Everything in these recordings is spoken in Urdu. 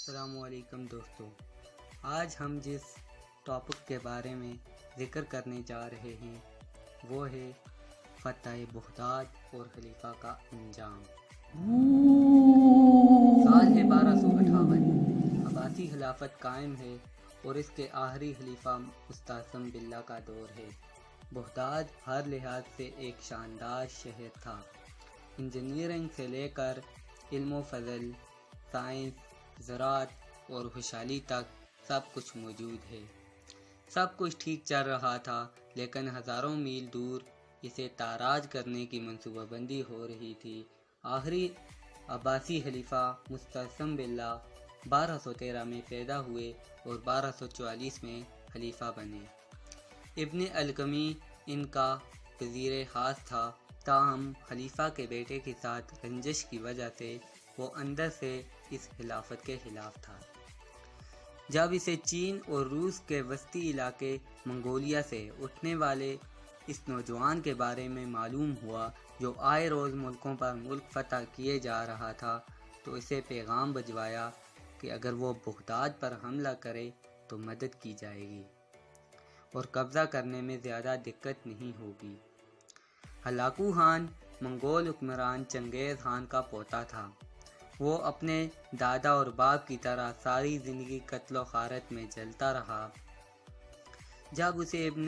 السلام علیکم دوستو، آج ہم جس ٹاپک کے بارے میں ذکر کرنے جا رہے ہیں وہ ہے فتح بغداد اور خلیفہ کا انجام۔ سال ہے 1258، عباسی خلافت قائم ہے اور اس کے آخری خلیفہ مستعصم باللہ کا دور ہے۔ بغداد ہر لحاظ سے ایک شاندار شہر تھا، انجینئرنگ سے لے کر علم و فضل، سائنس، زراعت اور خوشحالی تک سب کچھ موجود ہے۔ سب کچھ ٹھیک چل رہا تھا، لیکن ہزاروں میل دور اسے تاراج کرنے کی منصوبہ بندی ہو رہی تھی۔ آخری عباسی خلیفہ مستعصم باللہ 1213 میں پیدا ہوئے اور 1244 میں خلیفہ بنے۔ ابن القمی ان کا وزیر خاص تھا، تاہم خلیفہ کے بیٹے کے ساتھ رنجش کی وجہ سے وہ اندر سے اس خلافت کے خلاف تھا۔ جب اسے چین اور روس کے وسطی علاقے منگولیا سے اٹھنے والے اس نوجوان کے بارے میں معلوم ہوا جو آئے روز ملکوں پر ملک فتح کیے جا رہا تھا، تو اسے پیغام بھجوایا کہ اگر وہ بغداد پر حملہ کرے تو مدد کی جائے گی اور قبضہ کرنے میں زیادہ دقت نہیں ہوگی۔ ہلاکو خان منگول حکمران چنگیز خان کا پوتا تھا۔ وہ اپنے دادا اور باپ کی طرح ساری زندگی قتل و غارت میں جلتا رہا۔ جب اسے ابن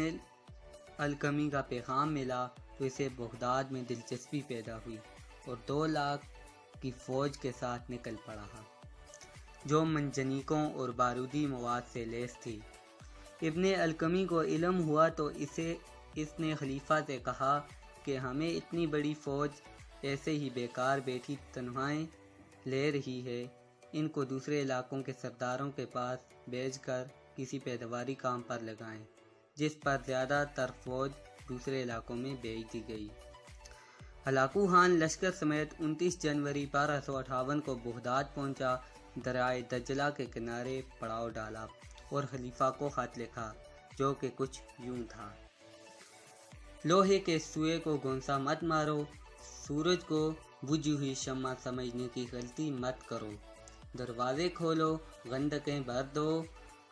القمی کا پیغام ملا تو اسے بغداد میں دلچسپی پیدا ہوئی اور 2 لاکھ کی فوج کے ساتھ نکل پڑا، جو منجنیقوں اور بارودی مواد سے لیس تھی۔ ابن القمی کو علم ہوا تو اس نے خلیفہ سے کہا کہ ہمیں اتنی بڑی فوج ایسے ہی بیکار بیٹھی تنخواہیں لے رہی ہے، ان کو دوسرے علاقوں کے سرداروں کے پاس بھیج کر کسی پیداواری کام پر لگائیں، جس پر زیادہ تر فوج دوسرے علاقوں میں بھیج دی گئی۔ ہلاکو خان لشکر سمیت 29 جنوری 1258 کو بغداد پہنچا، دریائے دجلہ کے کنارے پڑاؤ ڈالا اور خلیفہ کو خط لکھا، جو کہ کچھ یوں تھا: لوہے کے سوئے کو گونسا مت مارو، سورج کو بجھی ہوئی شمع سمجھنے کی غلطی مت کرو، دروازے کھولو، خندقیں بھر دو،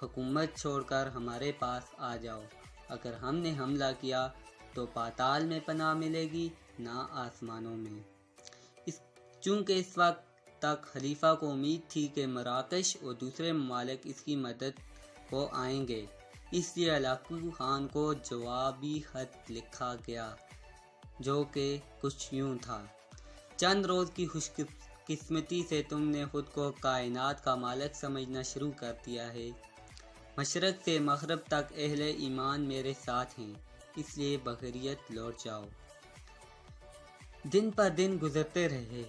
حکومت چھوڑ کر ہمارے پاس آ جاؤ۔ اگر ہم نے حملہ کیا تو پاتال میں پناہ ملے گی، نہ آسمانوں میں۔ چونکہ اس وقت تک خلیفہ کو امید تھی کہ مراکش اور دوسرے ممالک اس کی مدد کو آئیں گے، اس لیے ہلاکو خان کو جوابی خط لکھا گیا، جو کہ کچھ یوں تھا: چند روز کی خوش قسمتی سے تم نے خود کو کائنات کا مالک سمجھنا شروع کر دیا ہے۔ مشرق سے مغرب تک اہل ایمان میرے ساتھ ہیں، اس لیے بخیریت لوٹ جاؤ۔ دن پر دن گزرتے رہے۔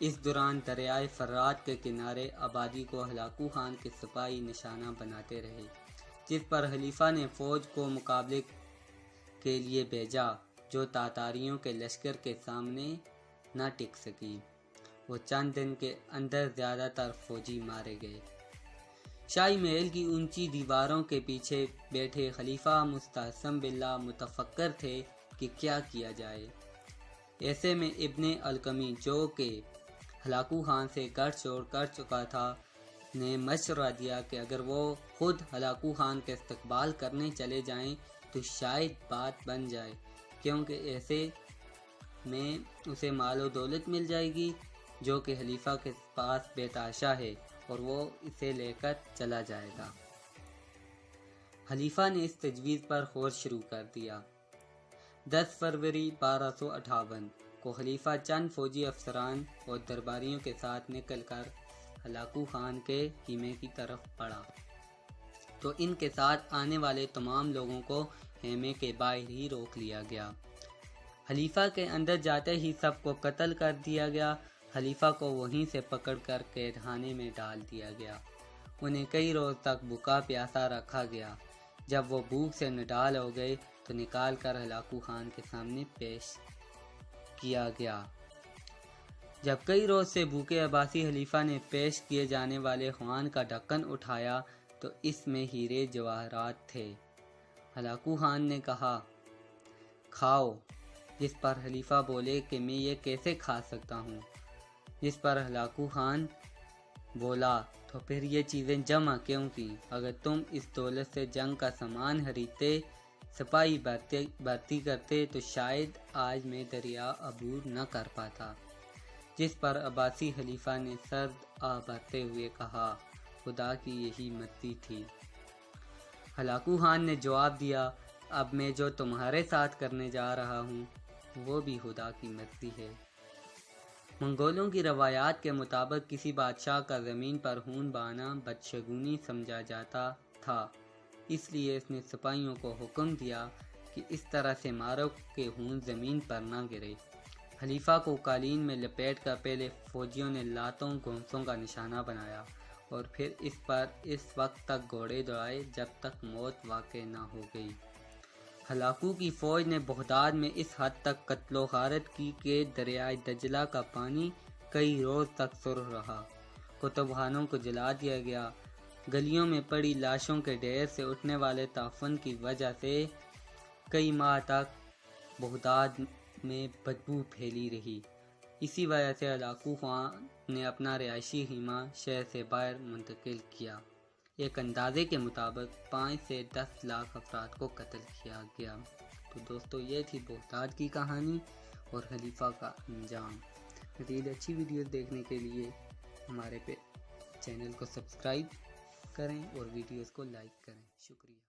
اس دوران دریائے فرات کے کنارے آبادی کو ہلاکو خان کے سپاہی نشانہ بناتے رہے، جس پر خلیفہ نے فوج کو مقابلے کے لیے بھیجا، جو تاتاریوں کے لشکر کے سامنے نہ ٹک سکی۔ وہ چند دن کے اندر زیادہ تر فوجی مارے گئے۔ شاہی محل کی اونچی دیواروں کے پیچھے بیٹھے خلیفہ مستعصم باللہ متفکر تھے کہ کیا کیا جائے۔ ایسے میں ابن القمی، جو کہ ہلاکو خان سے گٹھ جوڑ کر چکا تھا، نے مشورہ دیا کہ اگر وہ خود ہلاکو خان کے استقبال کرنے چلے جائیں تو شاید بات بن جائے، کیونکہ ایسے میں اسے مال و دولت مل جائے گی جو کہ خلیفہ کے پاس بے تحاشا ہے، اور وہ اسے لے کر چلا جائے گا۔ خلیفہ نے اس تجویز پر غور شروع کر دیا۔ 10 فروری 1258 کو خلیفہ چند فوجی افسران اور درباریوں کے ساتھ نکل کر ہلاکو خان کے خیمے کی طرف بڑھا، تو ان کے ساتھ آنے والے تمام لوگوں کو خیمے کے باہر ہی روک لیا گیا۔ خلیفہ کے اندر جاتے ہی سب کو قتل کر دیا گیا۔ خلیفہ کو وہیں سے پکڑ کر قید خانے میں ڈال دیا گیا۔ انہیں کئی روز تک بھوکا پیاسا رکھا گیا۔ جب وہ بھوک سے نڈال ہو گئے تو نکال کر ہلاکو خان کے سامنے پیش کیا گیا۔ جب کئی روز سے بھوکے عباسی خلیفہ نے پیش کیے جانے والے خوان کا ڈھکن اٹھایا تو اس میں ہیرے جواہرات تھے۔ ہلاکو خان نے کہا، کھاؤ، جس پر خلیفہ بولے کہ میں یہ کیسے کھا سکتا ہوں؟ جس پر ہلاکو خان بولا، تو پھر یہ چیزیں جمع کیوں کی؟ اگر تم اس دولت سے جنگ کا سامان خریدتے، سپاہی بھرتی کرتے تو شاید آج میں دریا عبور نہ کر پاتا۔ جس پر عباسی خلیفہ نے سرد آہ بھرتے ہوئے کہا، خدا کی یہی مرضی تھی۔ ہلاکو خان نے جواب دیا، اب میں جو تمہارے ساتھ کرنے جا رہا ہوں وہ بھی خدا کی مرضی ہے۔ منگولوں کی روایات کے مطابق کسی بادشاہ کا زمین پر خون بہانا بدشگونی سمجھا جاتا تھا، اس لیے اس نے سپاہیوں کو حکم دیا کہ اس طرح سے مارو کہ خون زمین پر نہ گرے۔ خلیفہ کو قالین میں لپیٹ کر پہلے فوجیوں نے لاتوں گھونسوں کا نشانہ بنایا اور پھر اس پر اس وقت تک گھوڑے دوڑائے جب تک موت واقع نہ ہو گئی۔ ہلاکو کی فوج نے بغداد میں اس حد تک قتل و غارت کی کہ دریائے دجلہ کا پانی کئی روز تک سرخ رہا، کتب خانوں کو جلا دیا گیا، گلیوں میں پڑی لاشوں کے ڈھیر سے اٹھنے والے تعفن کی وجہ سے کئی ماہ تک بغداد میں بدبو پھیلی رہی۔ اسی وجہ سے ہلاکو خان نے اپنا رہائشی خیمہ شہر سے باہر منتقل کیا۔ ایک اندازے کے مطابق 5 سے 10 لاکھ افراد کو قتل کیا گیا۔ تو دوستو یہ تھی بغداد کی کہانی اور خلیفہ کا انجام۔ مزید اچھی ویڈیوز دیکھنے کے لیے ہمارے چینل کو سبسکرائب کریں اور ویڈیوز کو لائک کریں۔ شکریہ۔